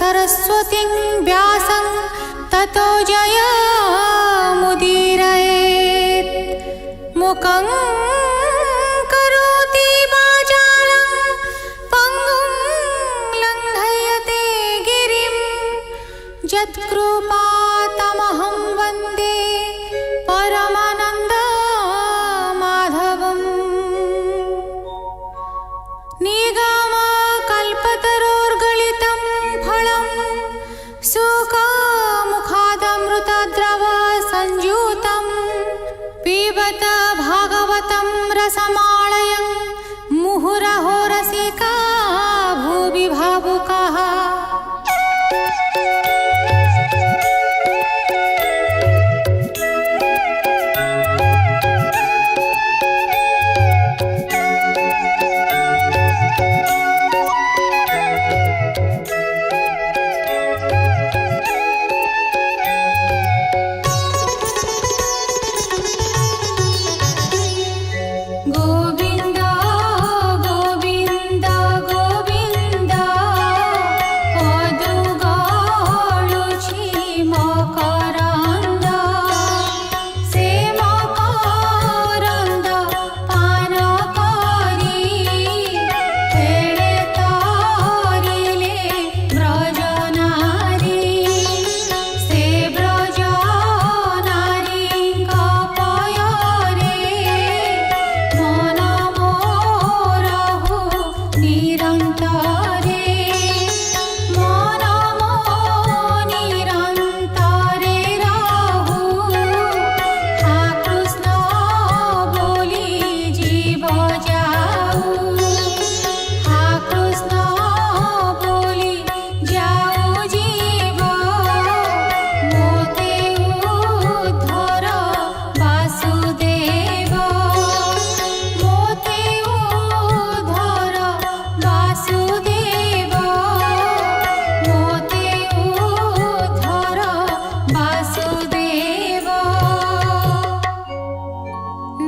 सरस्वतीं व्यासं ततो जयमुदीरयेत्। मुखं करोति वाचालं पङ्गुं लङ्घयते गिरिं यत्कृपातमहं वन्दे परमानन्दमाधवम्। निगमकल्पतरोर्गलितं फलं सुखमुखादमृतद्रव संयुतं पिबत भागवतं रसमालयं मुहुरहो रसिका भुवि भावुकाः।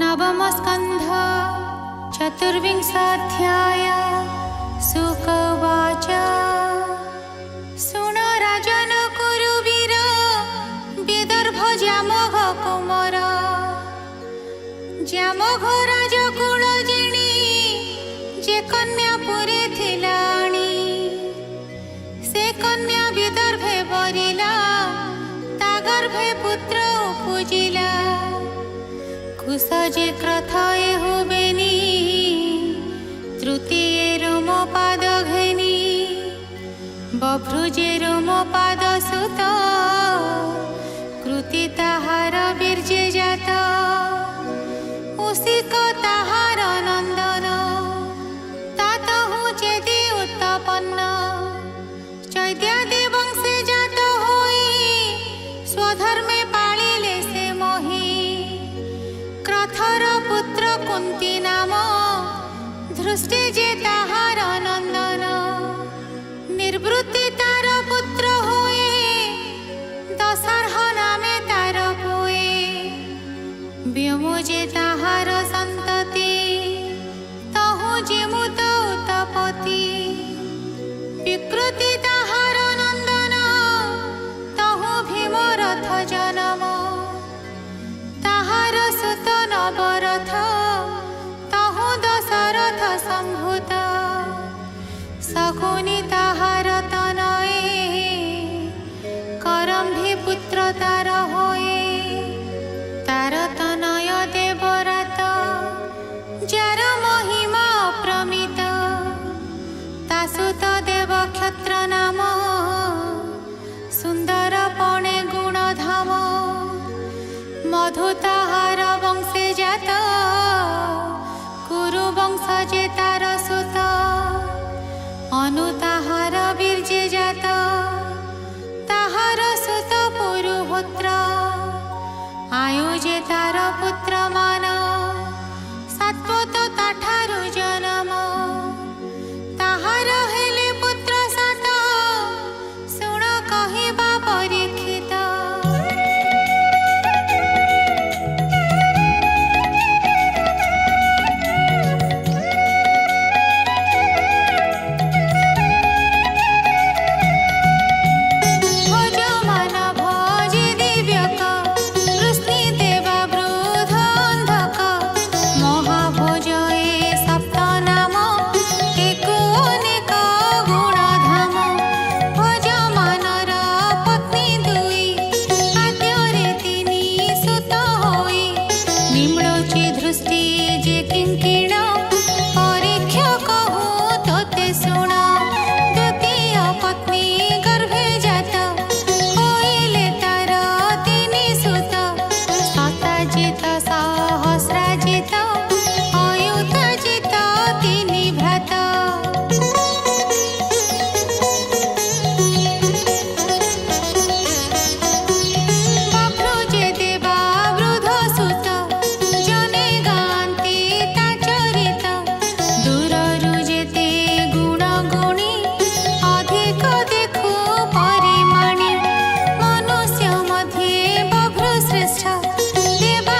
नवमस्कन्ध चतुर्विंशाध्याय शुक उवाच। शृणु राजन कुरुवीर विदर्भ जामघ कुमार। जामघ राजकुल जिणी जे कन्या पुरी थिलाणी। से कन्या विदर्भे बरिला ता गर्भे पुत्र उपजिला। कुश जे क्रथये हुबेनी तृतीये रोमपाद घेनी। बभ्रुजे रोमपाद सुत कृति ताहार बीर्जे जात। उसिक ताहार नंदन तातहु चेदी उत्पन्न। चैद्यादि वंशे जात होई स्वधर्मे पाळिले से मोही। क्रथर पुत्र कुंती नाम धृष्टि जे ताहार नंदन। निर्वृत्ति तार पुत्र होए दशरथ नामे तार पुए। व्योम जे ताहार संतति तहु जेमुत उत्पत्ति। विकृति ताहार नंदन तहु भीम रथ जन्म। ताहार सुत नवरथ तहु दशरथ संभूत। शकुनि ताहार तनये करम्भी पुत्र तार होए। तार तनय देवरात जार महिमा अप्रमित। तासुत देव क्षत्र नाम सुंदर पणे गुणधाम। मधु ताहार वंशे जात कुरु वंश जे तार सुत। अनु ताहार बीर्जे जात ताहार सुत पुरुहोत्र। आयु जे तार पुत्र मान सात्वत ताठारु जन्म। ताहार हेले पुत्र सात शुण कहिबा परीक्षित। जित सहस्राजित अयुत जित तिनि भ्रात बभ्रु जे देवा वृद्ध सुत जने गान्ति ता चरित दूररु जेते गुण गुणी अधिक देखु परिमाणी मनुष्य मध्ये बभ्रु श्रेष्ठ देवा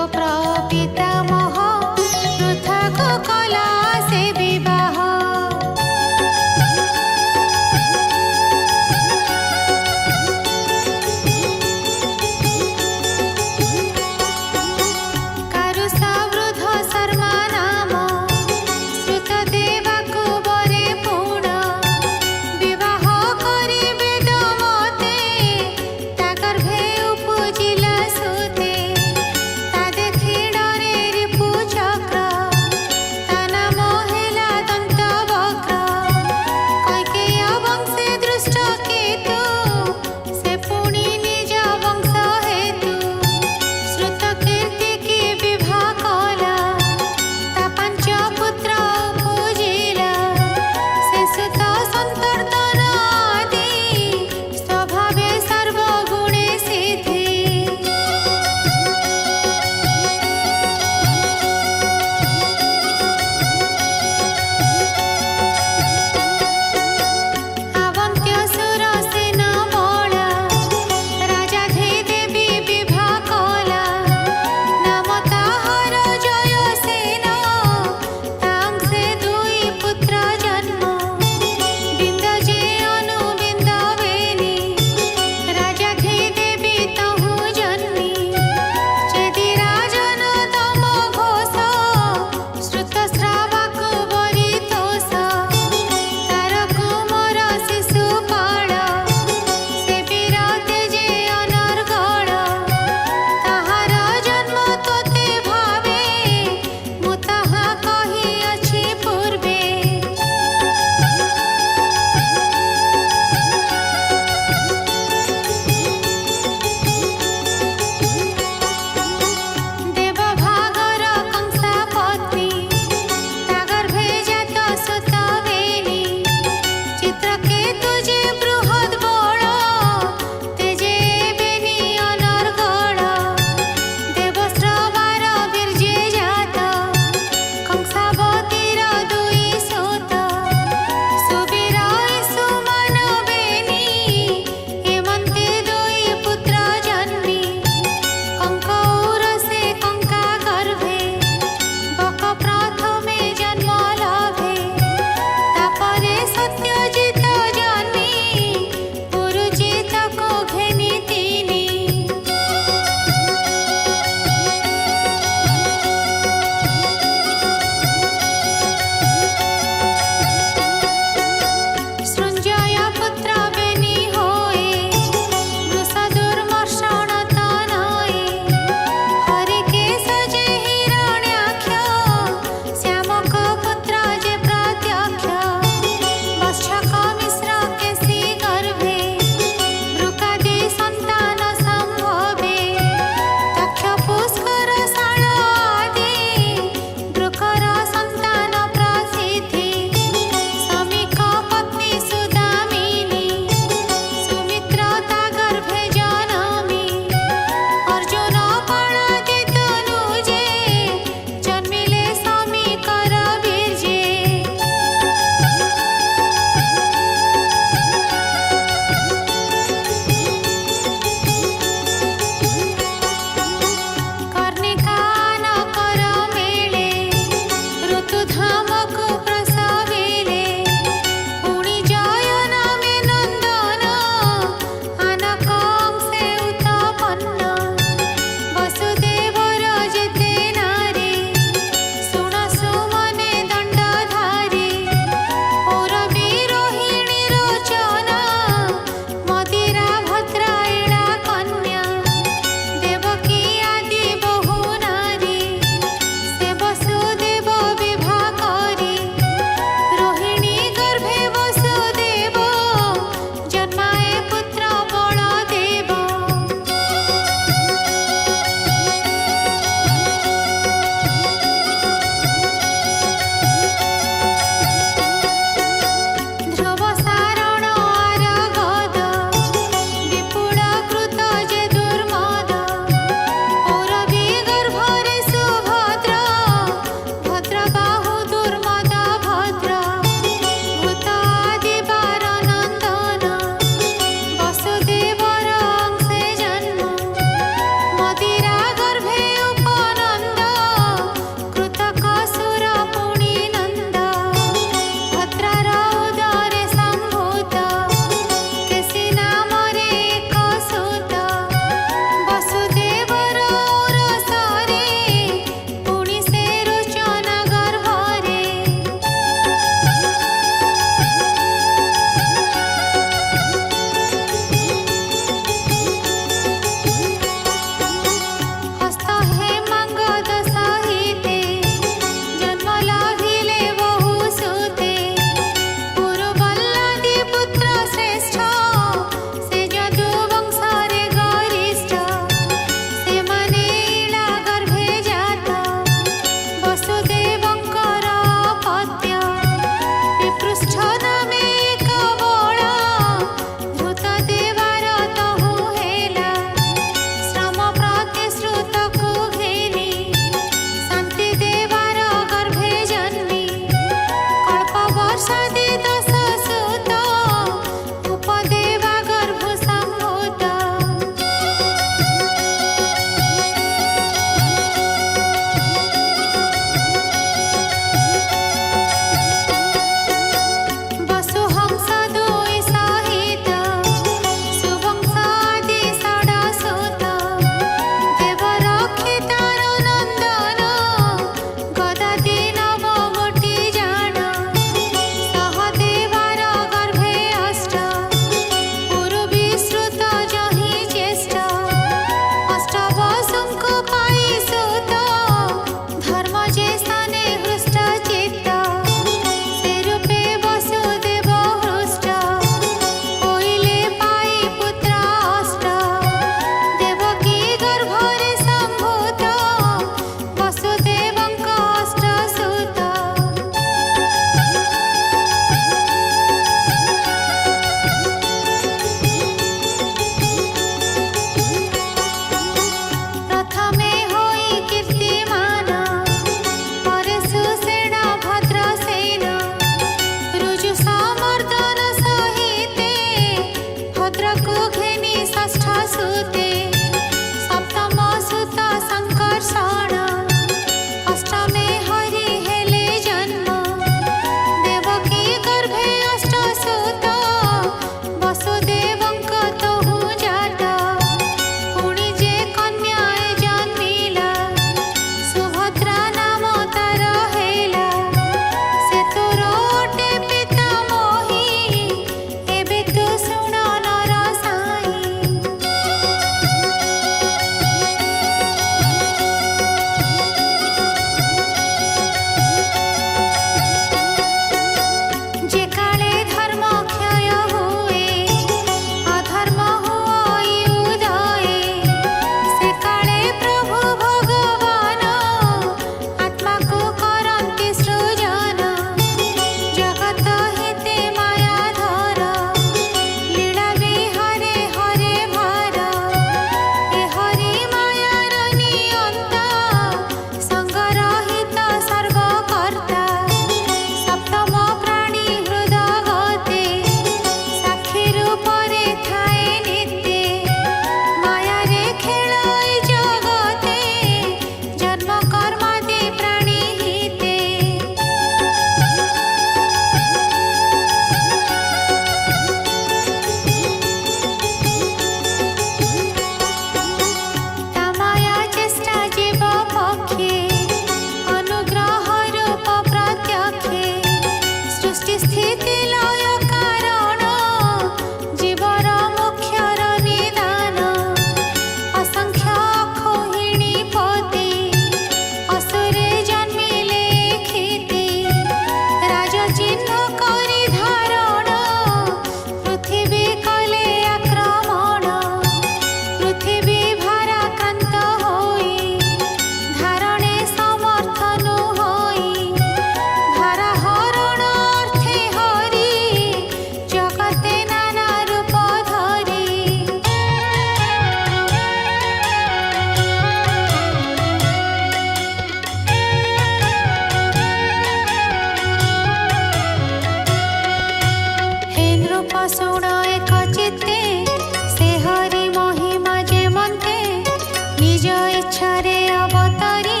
निज इच्छारे अवतारी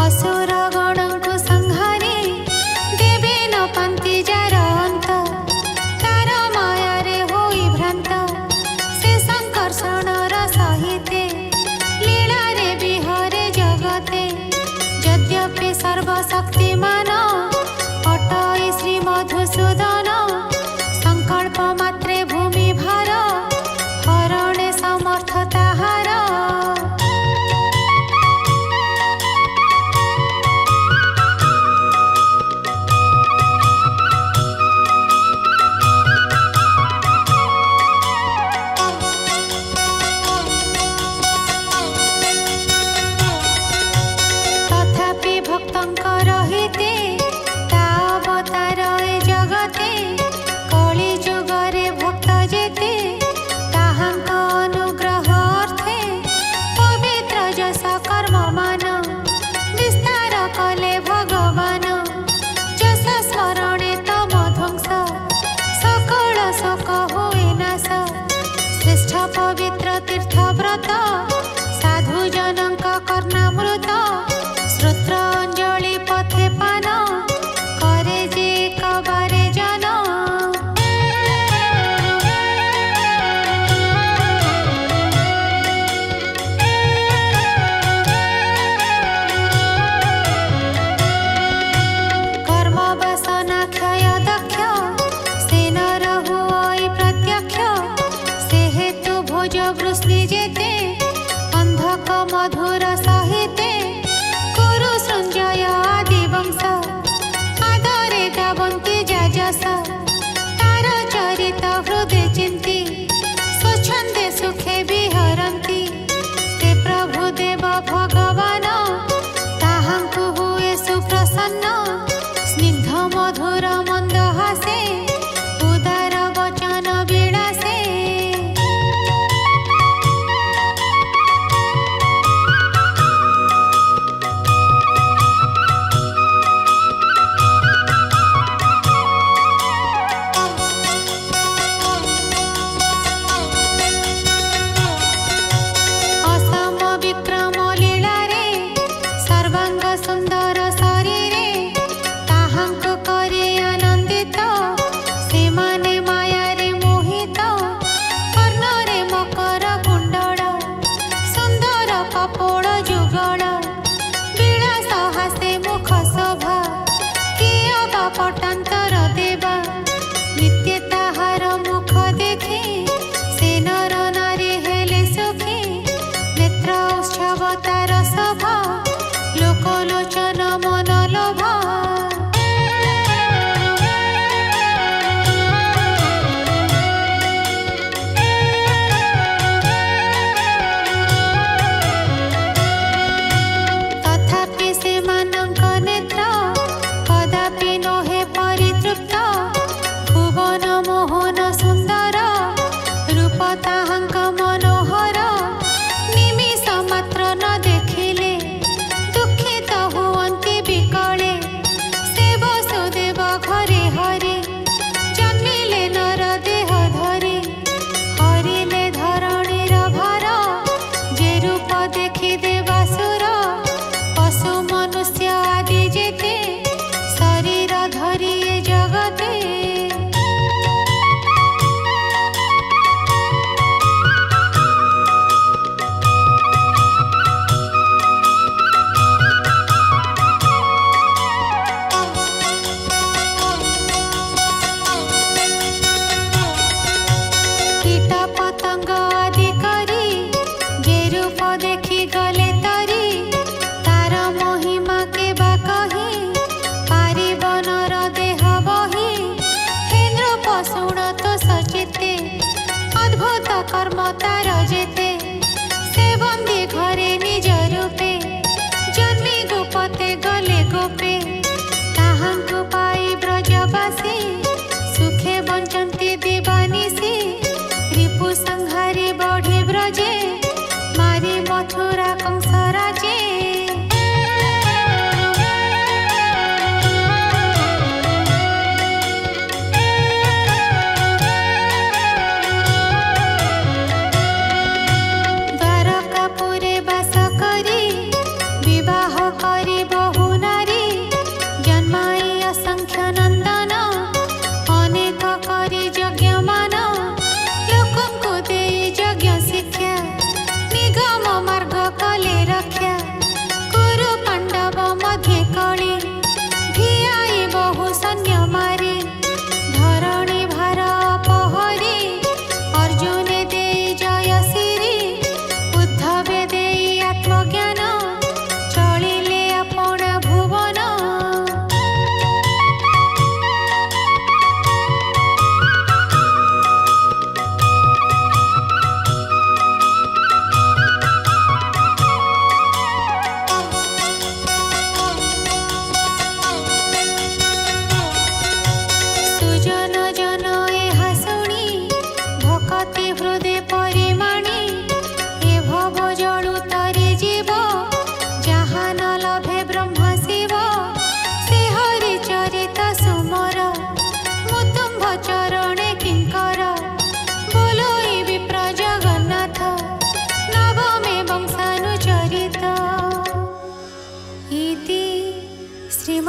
असुर गणଙ୍କୁ संहारी देवी न पांति जार अंत तार मायारे होई भ्रांत से संकर्षणर सहिते लीलारे विहरे जगते यद्यपि सर्वशक्तिमान अटई श्री मधुसूदन संकल्प मात्रे भूमि भार हरणे समर्थ ताहार तथापि भक्तंकर हिते ता अवतार ए जगते कଳି जुगरे भक्त जेते ताहांक अनुग्रह अर्थे पवित्र जस कर्म मान विस्तार कले भगवान जस स्मरणे तम ध्वंस सकल शोक हुए नाश श्रेष्ठ पवित्र तीर्थ व्रत साधु जनक कर्णामृत श्रोत्र अंजलि पथे पान करे जे कबारे जन कर्म वासना क्षय दक्ष से न रहुई प्रत्यक्ष से हेतु भोज वृष्णि जेते अंधक मधुर सहिते कुरु सृंजय आदि वंश आदरे गावन्ति जाजस तार चरित हृदय चिन्ति स्वच्छन्दे सुखे विहरन्ति से प्रभु देव भगवान ताहांकु हुए सुप्रसन्न स्निग्ध मधुर मन्दहासे उदार वचन विलासे असम विक्रम लीलारे सर्वांग सुंदर शरीरे ताहांक करे आनंदित सेमाने मायारे मोहित कर्णरे मकर कुंडल सुंदर कपोल जुगल विलास हासे मुख शोभा किय बा पटांतर देवा नित्य ताहार मुख देखी से नर नारी हेले सुखी नेत्र उत्सव तार शोभा लोकलोचन मन लोभा तथापि सेमानंक नेत्र कदापि नहे परितृप्त भुवन मोहन सुंदर रूप ताहांक मनोहर निमिष मात्र न देखिले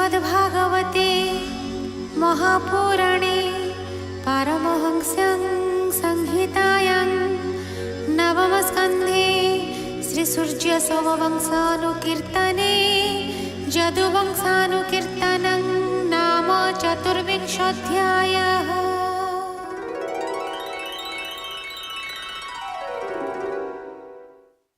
श्रीमद्भागवते महापुराणे पारमहंस्यां संहितायां नवमस्कन्धे श्रीसूर्यसोमवंशानुकीर्तने यदुवंशानुकीर्तनं नाम चतुर्विंशोऽध्यायः।